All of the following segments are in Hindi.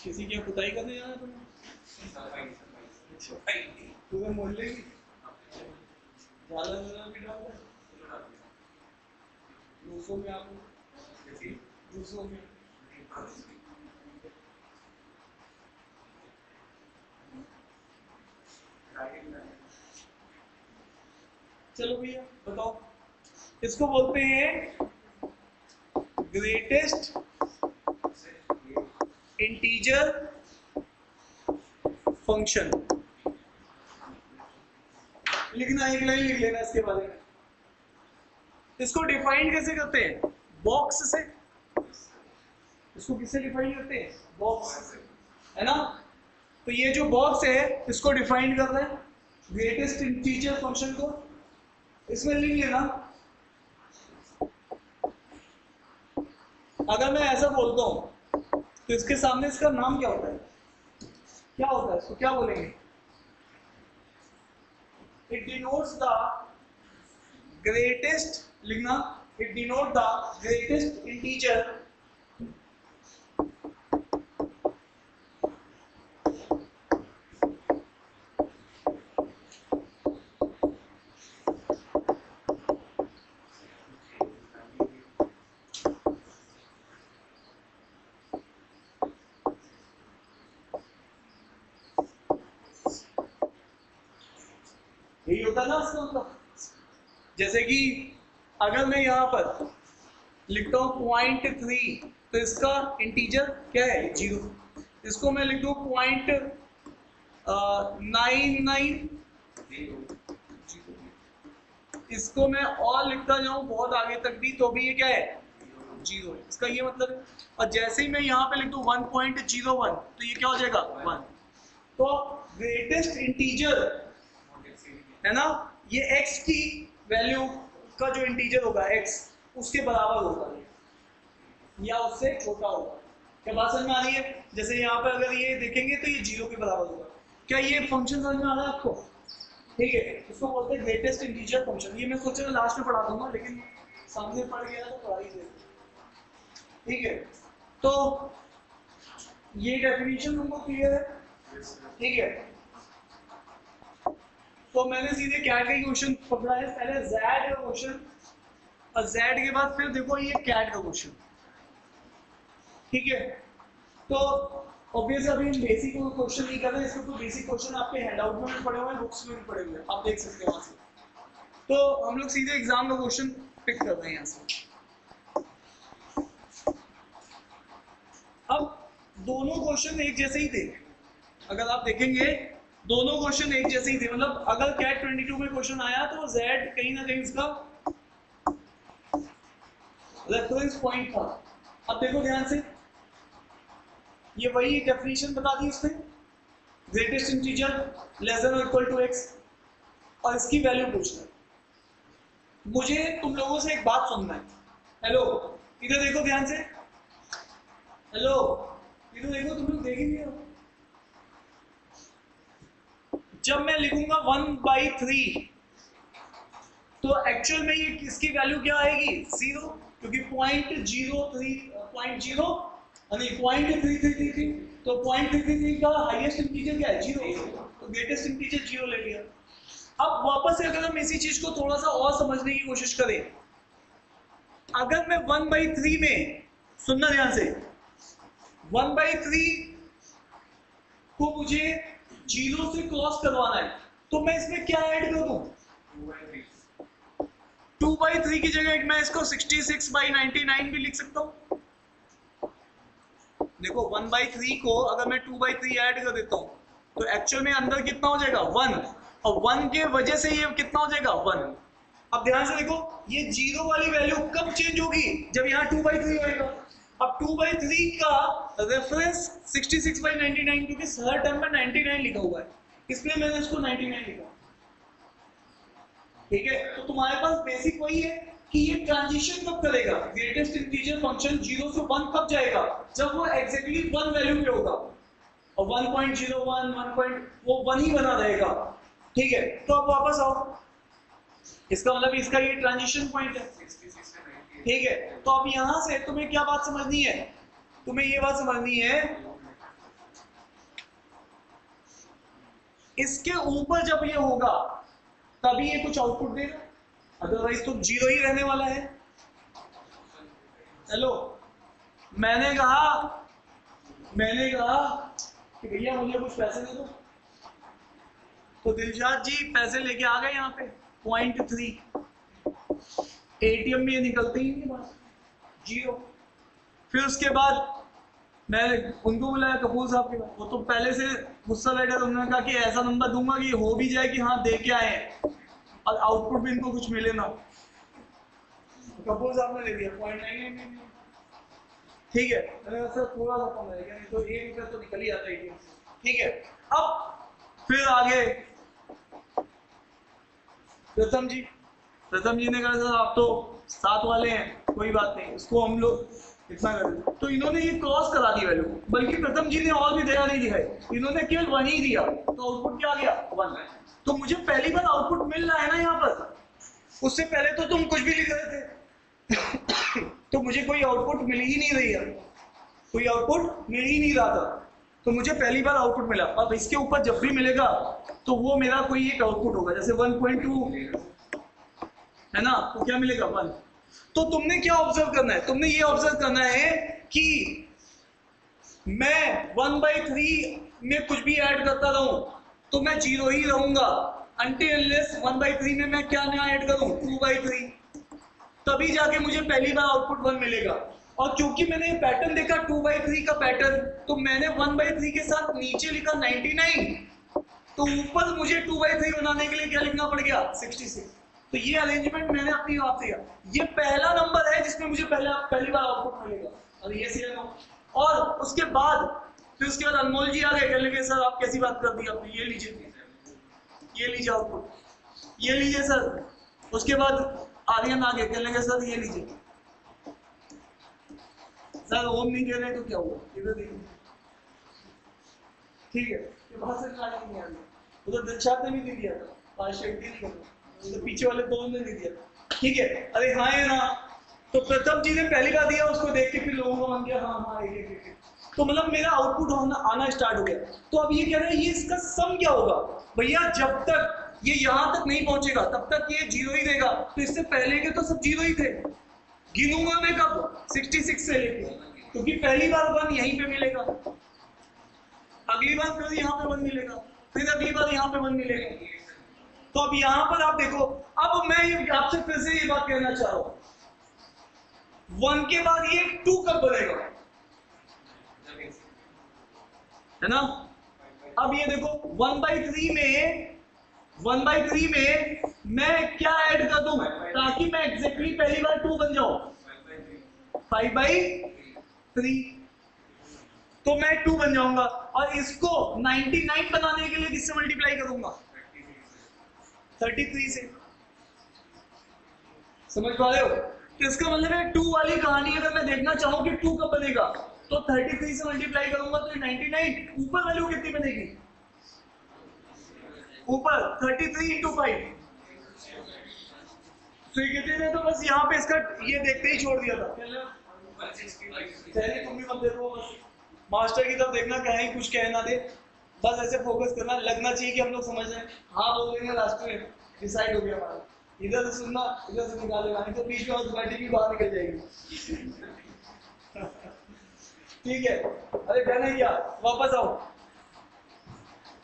किसी की पुताई करने जाना है तुम्हें? तुम्हें मोहल्ले की झालर भी डाल दे 200 में आप 200 में चलो भैया बताओ, इसको बोलते हैं ग्रेटेस्ट इंटीजर फंक्शन। लिखना, एक लाइन लिख लेना इसके बारे में। इसको डिफाइन कैसे करते हैं? बॉक्स से। इसको किससे डिफाइन करते हैं? बॉक्स से, है ना? तो ये जो बॉक्स है इसको डिफाइन कर रहे हैं ग्रेटेस्ट इंटीजर फंक्शन को। इसमें लिख लेना, अगर मैं ऐसा बोलता हूं तो इसके सामने इसका नाम क्या होता है? क्या होता है? इसको क्या बोलेंगे? इट डिनोट्स द ग्रेटेस्ट, लिखना, it denote the greatest integer यही होता है ना इसका मतलब। जैसे कि अगर मैं यहाँ पर लिखता हूँ 0.3 तो इसका इंटीजर क्या है? 0। इसको मैं लिख दूँ 0.99, इसको मैं और लिखता जाऊँ बहुत आगे तक भी तो भी ये क्या है? 0 है। इसका ये मतलब है। और जैसे ही मैं यहाँ पे लिख दूँ 1.01 तो ये क्या हो जाएगा? 1। तो ग्रेटेस्ट इंटीजर है ना, ये x की वैल्यू का जो इंटीजर होगा x उसके बराबर होगा या उससे छोटा होगा। क्या बात समझ में आ रही है? जैसे यहाँ पे अगर ये देखेंगे तो ये 0 के बराबर होगा। क्या ये फंक्शन समझ में आ रहा है आपको? ठीक है, इसको बोलते हैं ग्रेटेस्ट इंटीजर फंक्शन। ये मैं सोचा लास्ट में पढ़ा दूंगा लेकिन सामने पढ़ गया तो पढ़ा ही देगा। ठीक है, तो ये डेफिनेशन तुमको क्लियर है? ठीक है, तो मैंने सीधे कैट का क्वेश्चन पकड़ा है। पहले जेड का क्वेश्चन और जेड के बाद फिर देखो ये कैट का क्वेश्चन। ठीक है, तो ऑब्वियसली अभी हम बेसिक क्वेश्चन नहीं कर रहे, इसमें तो बेसिक क्वेश्चन आपके हैंडआउट में भी पड़े हुए हैं, बुक्स में भी पड़े हुए हैं, आप देख सकते हैं वहां से। तो हम लोग सीधे एग्जाम का क्वेश्चन पिक कर रहे हैं यहाँ से। अब दोनों क्वेश्चन एक जैसे ही थे, अगर आप देखेंगे दोनों क्वेश्चन एक जैसे ही थे। मतलब अगर कैट 22 में क्वेश्चन आया तो जेड कहीं ना कहीं इसका रेफरेंस पॉइंट था। अब देखो ध्यान से, ये वही डेफिनेशन बता दी उसने, ग्रेटेस्ट इंटीजर लेस देन और इक्वल टू x, और इसकी वैल्यू पूछना है। मुझे तुम लोगों से एक बात सुनना है। हेलो, इधर देखो ध्यान से। हेलो, इधर देखो, तुम लोग देख ही नहीं हो। जब मैं लिखूंगा 1/3 तो एक्चुअल में ये किसकी वैल्यू क्या आएगी? 0, क्योंकि 0.33 तो 0.33 का हाईएस्ट इंटीजर क्या है? 0। तो ग्रेटेस्ट इंटीजर 0 ले लिया। अब वापस से अगर हम इसी चीज को थोड़ा सा और समझने की कोशिश करें, अगर मैं 1/3 में, सुनना ध्यान से, 1/3 को मुझे 0 से क्रॉस करवाना है तो मैं इसमें क्या ऐड कर दूं? 2/3 की जगह मैं इसको 66/99 भी लिख सकता हूं। देखो 1/3 को अगर मैं 2/3 ऐड कर देता हूं तो एक्चुअल में अंदर कितना हो जाएगा? 1, और 1 के वजह से ये कितना हो जाएगा? 1। अब ध्यान से देखो, ये 0 वाली वैल्यू कब चेंज होगी? जब यहाँ 2/3 होएगा। अब 2/3 का रेफरेंस 66/99, क्योंकि हर टर्म में 99 लिखा हुआ है, इसलिए मैंने इसको 99 लिखा। ठीक है, तो तुम्हारे पास बेसिक वही है कि ये ट्रांजिशन कब करेगा? ग्रेटेस्ट इंटीजर फंक्शन 0 से 1 कब जाएगा? जब वो एग्जैक्टली 1 वैल्यू पे होगा, और 1.01 वो 1 ही बना रहेगा। ठीक है, तो अब वापस आओ, इसका मतलब इसका ये ट्रांजिशन पॉइंट है। ठीक है, तो अब यहां से तुम्हें क्या बात समझनी है? तुम्हें ये बात समझनी है इसके ऊपर जब ये होगा तभी ये कुछ आउटपुट देगा, अदरवाइज तो जीरो ही रहने वाला है। हेलो, मैंने कहा कि भैया मुझे कुछ पैसे दे दो, तो दिलशाद जी पैसे लेके आ गए यहाँ पे 0.3, एटीएम में ये निकलते ही नहीं बात, जीरो। फिर उसके बाद मैंने उनको बुलाया, कपूर साहब के पास, वो तो पहले से गुस्सा बैठा था। उन्होंने कहा कि ऐसा नंबर दूंगा कि हो भी जाए कि हाँ दे के आए हैं और आउटपुट भी इनको कुछ मिले ना। कपूर साहब ने ले दिया 0.999, ठीक है। मैंने सर थोड़ा सा कम रहेगा, नहीं तो 1 रुपया तो निकल ही आता है, ठीक है। अब फिर आगे प्रथम जी ने कहा सर आप तो साथ वाले हैं, कोई बात नहीं, उसको हम लोग इतना कर दें। तो इन्होंने ये क्रॉस करा दी वैल्यू, बल्कि प्रथम जी ने और भी दया नहीं दिखाई, इन्होंने केवल 1 ही दिया, तो आउटपुट क्या आ गया 1। तो मुझे पहली बार आउटपुट मिल रहा है ना यहाँ पर, उससे पहले तो तुम कुछ भी लिख रहे थे तो मुझे कोई आउटपुट मिल ही नहीं रही है, कोई आउटपुट मिल ही नहीं रहा था, तो मुझे पहली बार आउटपुट मिला। अब इसके ऊपर जब भी मिलेगा तो वो मेरा कोई एक आउटपुट होगा, जैसे 1.2 है ना, तो क्या मिलेगा 1। तो तुमने क्या ऑब्जर्व करना है, तुमने ये ऑब्जर्व करना है कि मैं 1/3 में कुछ भी ऐड करता रहूं तो मैं जीरो ही रहूंगा, until unless 1/3 में मैं क्या नया ऐड करूं 2/3, तभी जाके मुझे पहली बार आउटपुट 1 मिलेगा। और क्योंकि मैंने ये पैटर्न देखा 2/3 का पैटर्न, तो मैंने 1/3 के साथ नीचे लिखा 99, तो ऊपर मुझे 2/3 बनाने के लिए क्या लिखना पड़ गया 66। तो ये अरेंजमेंट मैंने अपनी आप से किया। ये पहला नंबर है जिसमें मुझे पहली बार आउटपुट मिलेगा, और ये सी है। और उसके बाद फिर उसके बाद अनमोल जी आ गए, कहने लगे सर आप कैसी बात कर दी आपने, ये लीजिए आउटपुट, ये लीजिए सर। उसके बाद आर्यन आ गए, कहने लगे सर ये लीजिए। सर ओम नहीं दे रहे तो क्या हुआ, इधर देखिए, ठीक है, ये बात से नहीं आ रही। उधर दिलशाद ने भी दे दिया था, तो पीछे वाले दो ने दे दिया, ठीक है। अरे हाँ है ना, तो प्रथम जी ने पहली बार दिया, उसको देख के फिर लोगों को मन गया हाँ ये तो मतलब मेरा आउटपुट आना स्टार्ट हो गया। तो अब ये कह रहे हैं ये इसका सम क्या होगा भैया, जब तक ये यहाँ तक नहीं पहुंचेगा तब तक ये जीरो ही देगा। तो इससे पहले के तो सब जीरो ही थे, गिनूंगा मैं कब 66 से लेके, क्योंकि पहली बार 1 यहीं पे मिलेगा, अगली बार फिर यहाँ पे 1 मिलेगा, फिर अगली बार यहाँ पे 1 मिलेगा। तो अब यहाँ पर आप देखो, अब मैं आपसे फिर से ये बात कहना चाह रहा हूं, 1 के बाद ये 2 कब बनेगा, है ना। अब ये देखो 1/3 में मैं क्या ऐड कर दूं ताकि मैं एग्जैक्टली पहली बार 2 बन जाऊं, 5/3, तो मैं 2 बन जाऊंगा। और इसको 99 बनाने के लिए किससे मल्टीप्लाई करूंगा 33 से, समझ पा रहे हो। तो इसका मतलब है 2 वाली कहानी अगर मैं देखना चाहूं कि 2 कब बनेगा तो 33 से मल्टीप्लाई करूंगा तो 99, ऊपर वैल्यू कितनी बनेगी, ऊपर 33 × 5। स्वीकृति ने तो बस यहाँ पे इसका ये देखते ही छोड़ दिया था, तुम भी मत देखो, बस मास्टर की तरफ देखना, कहीं कुछ कह ना दे, बस ऐसे फोकस करना, लगना चाहिए कि हम लोग समझ रहे हैं। हाँ बोल देंगे लास्ट में डिसाइड हो गया हमारा, इधर से सुनना इधर से निकालेगा, नहीं तो बीच में ऑटोमेटिक भी बाहर निकल जाएगी ठीक है। अरे कहना क्या, वापस आओ।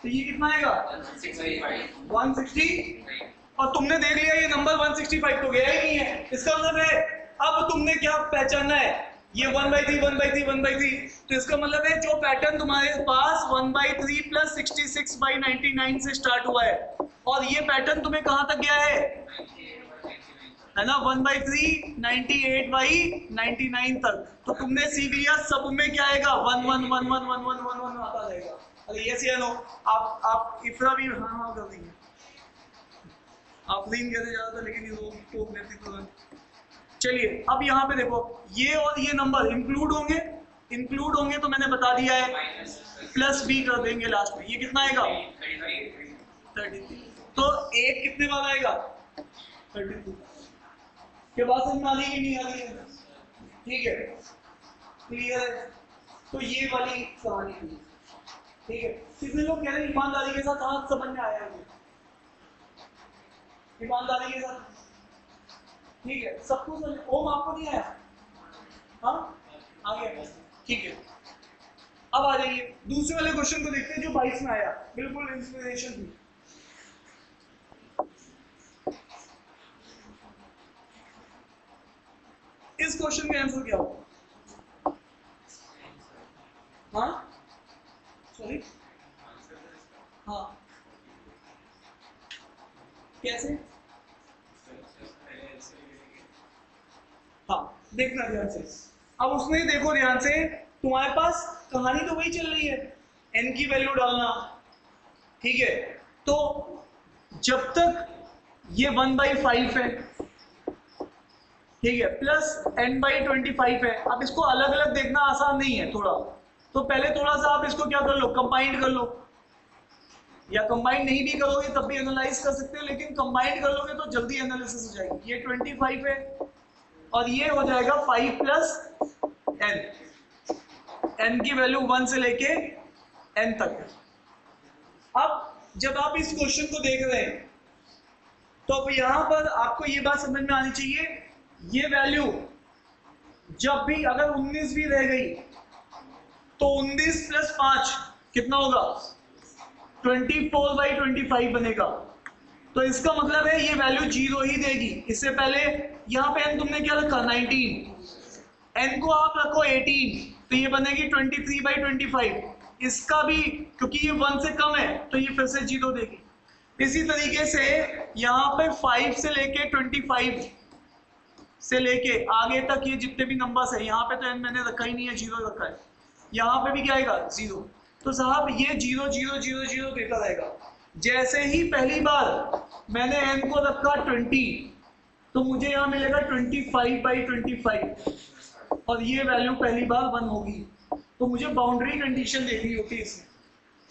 तो ये कितना आएगा 160, और तुमने देख लिया ये नंबर 165 तो गया ही नहीं है। इसका मतलब है अब तुमने क्या पहचानना है, ये 1/3 तो इसका मतलब है जो पैटर्न तुम्हारे पास 1/3 + 66/99 से स्टार्ट हुआ है, और ये पैटर्न तुम्हें कहां तक गया है ना 1/3 98/99 तक। तो तुमने सीख लिया सब में क्या आएगा 1 1 1 1 1 1 1 1 आता रहेगा। अरे ये सी नो आप इफ्रा भी हाँ कर देंगे, आप लीन कहते ज्यादा था लेकिन ये टोक लेती तो। चलिए अब यहाँ पे देखो ये और ये नंबर इंक्लूड होंगे तो मैंने बता दिया है प्लस b कर देंगे लास्ट में। ये कितना आएगा 33। तो 1 कितने बार आएगा 32 के बाद समझ में आ रही है नहीं आ रही है, ठीक है क्लियर है। तो ये वाली कहानी थी, ठीक है, कितने लोग कह रहे हैं ईमानदारी के साथ, हाँ समझ में आया मुझे, ईमानदारी के साथ, ठीक है, सबको समझ, ओम आपको नहीं आया, हाँ आ गया, ठीक है। अब आ जाइए दूसरे वाले क्वेश्चन को देखते हैं जो 22 में आया, बिल्कुल इंस्पिरेशन थी। इस क्वेश्चन का आंसर क्या होगा? हाँ सॉरी, हाँ कैसे? हाँ देखना ध्यान से, अब उसमें देखो ध्यान से, तुम्हारे पास कहानी तो वही चल रही है, n की वैल्यू डालना, ठीक है, तो जब तक ये 1/5 है, ठीक है, प्लस n/25 है, अब इसको अलग अलग देखना आसान नहीं है थोड़ा, तो पहले थोड़ा सा आप इसको क्या कर लो, कंबाइंड कर लो, या कंबाइंड नहीं भी करोगे तब भी एनालाइज कर सकते हो, लेकिन कंबाइंड कर लोगे तो जल्दी एनालिसिस हो जाएगी। ये 25 है और ये हो जाएगा 5 + n, n की वैल्यू 1 से लेके n तक है। अब जब आप इस क्वेश्चन को देख रहे हैं तो अब यहां पर आपको ये बात समझ में आनी चाहिए, ये वैल्यू जब भी अगर 19 भी रह गई तो 19 + 5 कितना होगा, 24/25 बनेगा, तो इसका मतलब है ये वैल्यू 0 ही देगी। इससे पहले यहाँ पे n तुमने क्या रखा, 19, n को आप रखो 18, तो ये बनेगी 23/25, इसका भी क्योंकि ये 1 से कम है तो ये फिर से 0 देगी। इसी तरीके से यहाँ पे 5 से लेके 25 से लेके आगे तक ये जितने भी नंबर्स है, यहाँ पे तो n मैंने रखा ही नहीं है, 0 रखा है, यहाँ पे भी क्या आएगा 0, तो साहब ये 0 0 0 0 देता रहेगा। जैसे ही पहली बार मैंने n को रखा 20, तो मुझे यहाँ मिलेगा 25/25, और ये वैल्यू पहली बार 1 होगी, तो मुझे बाउंड्री कंडीशन देखनी होती है इसमें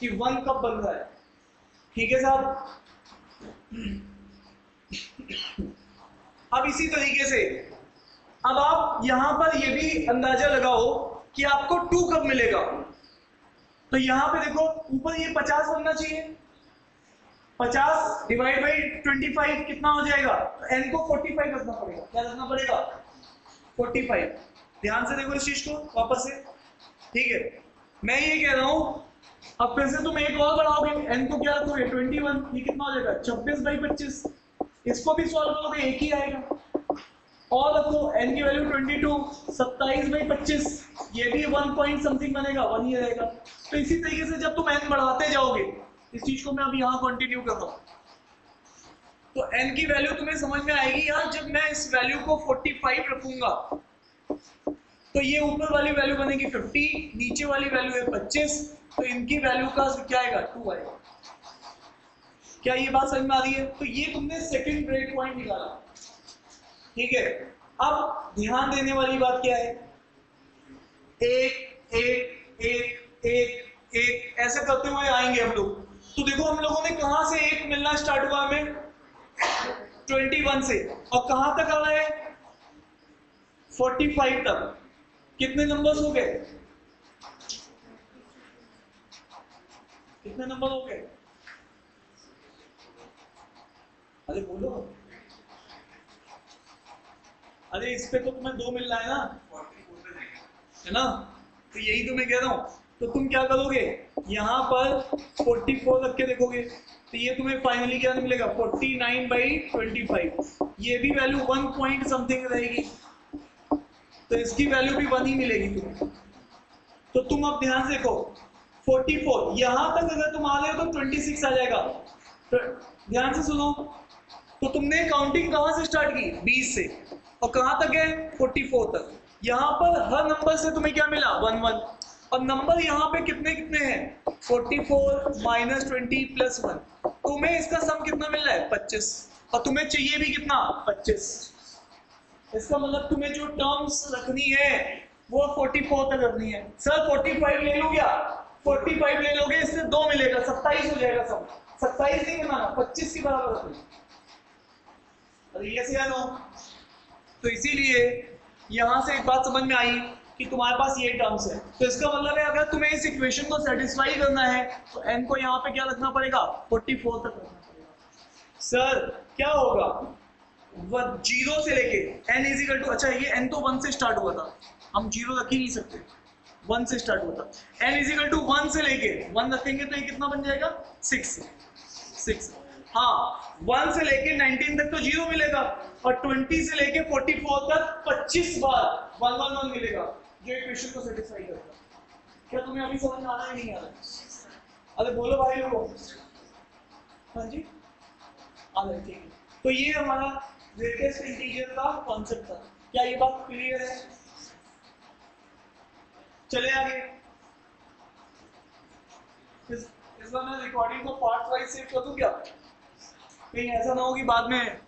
कि 1 कब बन रहा है, ठीक है साहब। अब इसी तरीके से अब आप यहां पर ये भी अंदाजा लगाओ कि आपको 2 कब मिलेगा, तो यहां पे देखो ऊपर ये 50 बनना चाहिए, 50 / 25 कितना हो जाएगा, तो n को 45 रखना पड़ेगा, क्या रखना पड़ेगा 45। ध्यान से देखो इस चीज को वापस से, ठीक है, मैं ये कह रहा हूं, अब फिर से तुम एक और बढ़ाओगे, n को क्या रखोगे 21, ये कितना हो जाएगा 26/25, इसको भी सॉल्व करोगे एक ही आएगा, और रखो n की वैल्यू 22, 27/25, ये भी 1 पॉइंट समथिंग बनेगा, 1 ही रहेगा। तो इसी तरीके से जब तुम n बढ़ाते जाओगे, इस चीज को मैं अब यहाँ कंटिन्यू कर रहा हूँ, तो n की वैल्यू तुम्हें समझ में आएगी यार, जब मैं इस वैल्यू को 45 रखूंगा तो ये ऊपर वाली वैल्यू बनेगी 50, नीचे वाली वैल्यू है 25, तो इनकी वैल्यू का क्या आएगा 2 आएगा। क्या ये बात समझ में आ रही है? तो ये तुमने सेकंड ब्रेक पॉइंट निकाला, ठीक है। अब ध्यान देने वाली बात क्या है, 1 1 1 1 1 ऐसे करते हुए आएंगे हम लोग। तो देखो हम लोगों ने कहां से 1 मिलना स्टार्ट हुआ, हमें 21 से, और कहां तक आ रहा है 45 तक। कितने नंबर्स हो गए, कितने नंबर हो गए, अरे बोलो, अरे इस पे तो तुम्हें 2 मिल रहा है ना, तो यही तो मैं कह रहा हूं। तो तुम क्या करोगे, यहाँ पर 44 रख के देखोगे, तो ये तुम्हें फाइनली क्या मिलेगा 49/25, ये भी वैल्यू 1 पॉइंट समथिंग रहेगी, तो इसकी वैल्यू भी 1 ही मिलेगी तुम्हें। तो तुम अब ध्यान से देखो 44, यहां तक अगर तुम आ रहे हो तो 26 आ जाएगा। तो ध्यान से सुनो, तो तुमने काउंटिंग कहां से स्टार्ट की 20 से, और कहां तक है 44 तक। यहां पर हर नंबर से तुम्हें क्या मिला 1 1, और नंबर यहाँ पे कितने कितने हैं 44 - 20 + 1, तुम्हें इसका सम कितना मिल रहा है 25, और तुम्हें चाहिए भी कितना 25। इसका मतलब तुम्हें जो टर्म्स रखनी है वो 44 तक रखनी है। सर 45 ले लो क्या, 45 ले लोगे, इससे 2 मिलेगा 27 हो जाएगा सम, 27 नहीं बनाना 25 के बराबर रखना। अरे ये से तो इसीलिए यहां से एक बात समझ में आई कि तुम्हारे पास ये टर्म्स है, तो इसका मतलब है अगर तुम्हें इस इक्वेशन को सेटिस्फाई करना है तो n को यहाँ पे क्या रखना पड़ेगा, 44 तक रखना पड़ेगा। सर क्या होगा, 0 से लेके n इज इक्वल टू, अच्छा ये n तो 1 से स्टार्ट हुआ था, हम 0 रख ही नहीं सकते, 1 से स्टार्ट हुआ था, n इज इक्वल टू 1 से लेके 1 रखेंगे तो ये कितना बन जाएगा, 6। हाँ 1 से लेके 19 तक तो 0 मिलेगा, और 20 से लेके 44 तक 25 बार 111 मिलेगा, जो इक्वेशन को सेटिस्फाई करता है। क्या तुम्हें अभी समझ में आ रहा है नहीं आ रहा है? अरे बोलो भाई लोगों। हाँ जी आ रहा है, ठीक है। तो ये हमारा ग्रेटेस्ट इंटीजर का कॉन्सेप्ट था। क्या ये बात क्लियर है? चले आगे। इस बार मैं रिकॉर्डिंग को पार्ट वाइज सेव कर दूं क्या, कहीं ऐसा ना हो कि बाद में